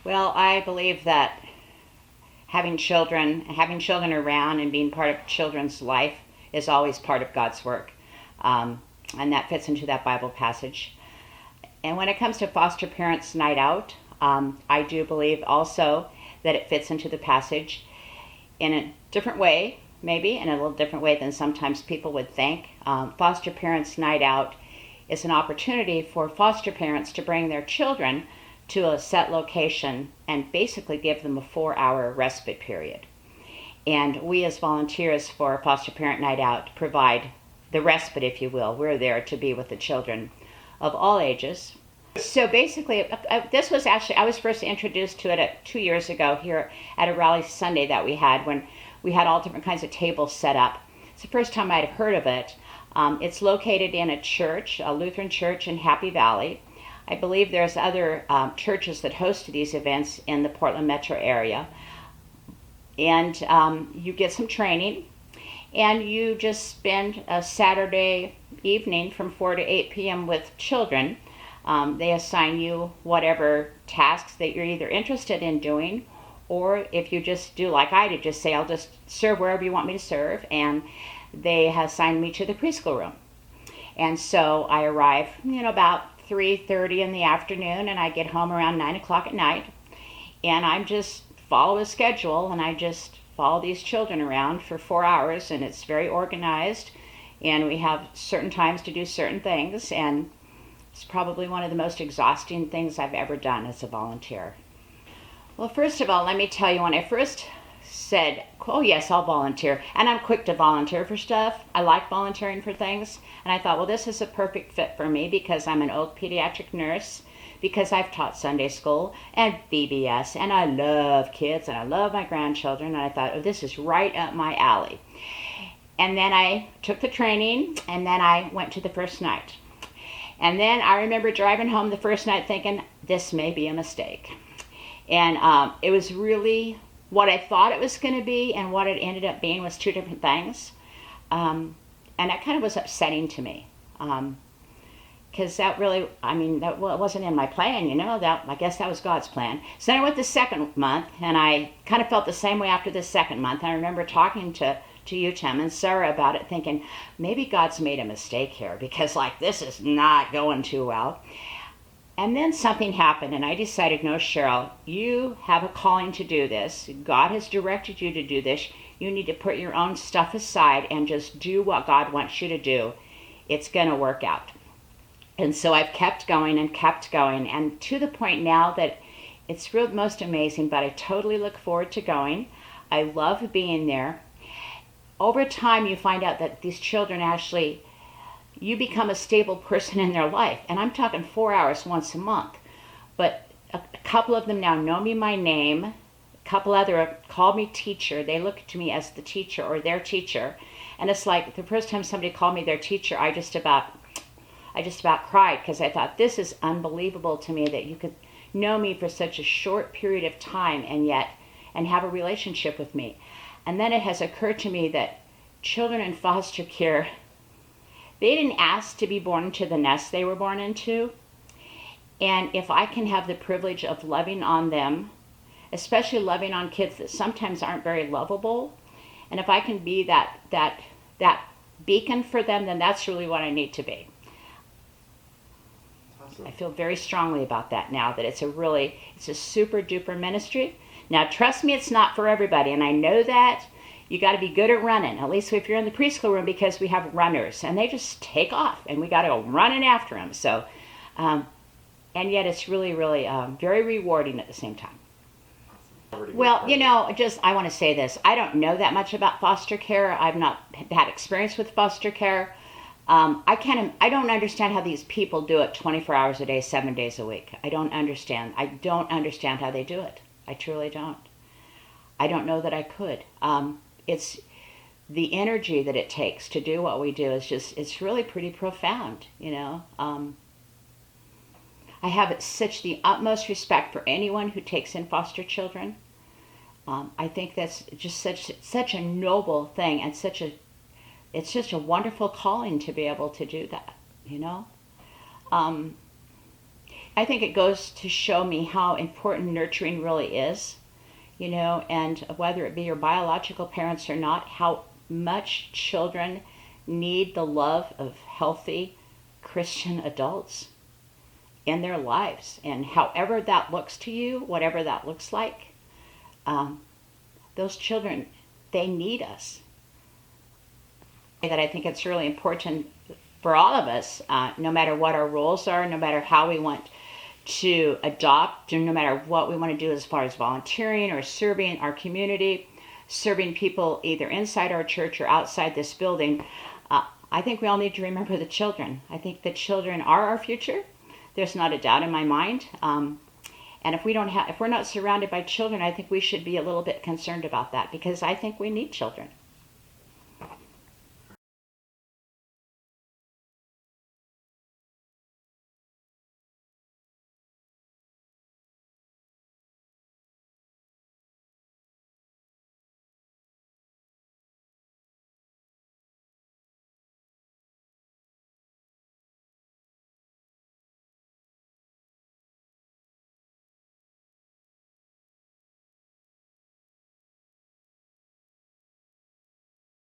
Well, I believe that having children around and being part of children's life is always part of God's work. And that fits into that Bible passage. And when it comes to foster parents' night out, I do believe also that it fits into the passage in a different way, maybe in a little different way than sometimes people would think. Foster parents' night out is an opportunity for foster parents to bring their children to a set location and basically give them a 4-hour respite period. And we as volunteers for Foster Parent Night Out provide the respite, if you will. We're there to be with the children of all ages. So basically, this was actually, I was first introduced to it 2 years ago here at a rally Sunday that we had when we had all different kinds of tables set up. It's the first time I'd have heard of it. It's located in a church, a Lutheran church in Happy Valley. I believe there's other churches that host these events in the Portland metro area. And you get some training, and you just spend a Saturday evening from 4 to 8 p.m. with children. They assign you whatever tasks that you're either interested in doing, or if you just do like I did, just say, I'll just serve wherever you want me to serve, and they have assigned me to the preschool room. And so I arrive, about 3:30 in the afternoon, and I get home around 9 o'clock at night, and I'm just follow a schedule, and I just follow these children around for 4 hours, and it's very organized, and we have certain times to do certain things, and it's probably one of the most exhausting things I've ever done as a volunteer. Well, first of all, let me tell you, when I first said, oh yes, I'll volunteer, and I'm quick to volunteer for stuff. I like volunteering for things, and I thought, well, this is a perfect fit for me because I'm an old pediatric nurse, because I've taught Sunday school and VBS, and I love kids, and I love my grandchildren, and I thought, oh, this is right up my alley. And then I took the training, and then I went to the first night. And then I remember driving home the first night thinking, this may be a mistake. And it was really what I thought it was going to be, and what it ended up being was two different things. And that kind of was upsetting to me. Because that really, that wasn't in my plan, that, I guess that was God's plan. So then I went the second month, and I kind of felt the same way after the second month. And I remember talking to you, Tim, and Sarah about it, thinking, maybe God's made a mistake here, because, this is not going too well. And then something happened, and I decided, no, Cheryl, you have a calling to do this. God has directed you to do this. You need to put your own stuff aside and just do what God wants you to do. It's going to work out. And so I've kept going, and to the point now that it's real most amazing, but I totally look forward to going. I love being there. Over time, you find out that these children actually, you become a stable person in their life. And I'm talking 4 hours once a month. But a couple of them now know me by name. A couple other call me teacher. They look to me as the teacher or their teacher. And it's like the first time somebody called me their teacher, I just about cried, because I thought, this is unbelievable to me that you could know me for such a short period of time and have a relationship with me. And then it has occurred to me that children in foster care, they didn't ask to be born into the nest they were born into. And if I can have the privilege of loving on them, especially loving on kids that sometimes aren't very lovable, and if I can be that beacon for them, then that's really what I need to be. Awesome. I feel very strongly about that now, that it's a super duper ministry. Now, trust me, it's not for everybody, and I know that. You got to be good at running, at least if you're in the preschool room, because we have runners, and they just take off, and we got to go running after them. So, and yet it's really, really very rewarding at the same time. Well, I want to say this. I don't know that much about foster care. I've not had experience with foster care. I don't understand how these people do it 24 hours a day, 7 days a week. I don't understand how they do it. I truly don't. I don't know that I could. It's the energy that it takes to do what we do it's really pretty profound, I have such the utmost respect for anyone who takes in foster children. I think that's just such a noble thing, and it's just a wonderful calling to be able to do that, I think it goes to show me how important nurturing really is, and whether it be your biological parents or not, how much children need the love of healthy Christian adults in their lives. And however that looks to you, whatever that looks like, those children, they need us. That I think it's really important for all of us, no matter what our roles are, no matter how we want to adopt, or no matter what we want to do as far as volunteering or serving our community, serving people either inside our church or outside this building. I think we all need to remember the children. I think the children are our future. There's not a doubt in my mind. And if we're not surrounded by children, I think we should be a little bit concerned about that, because I think we need children.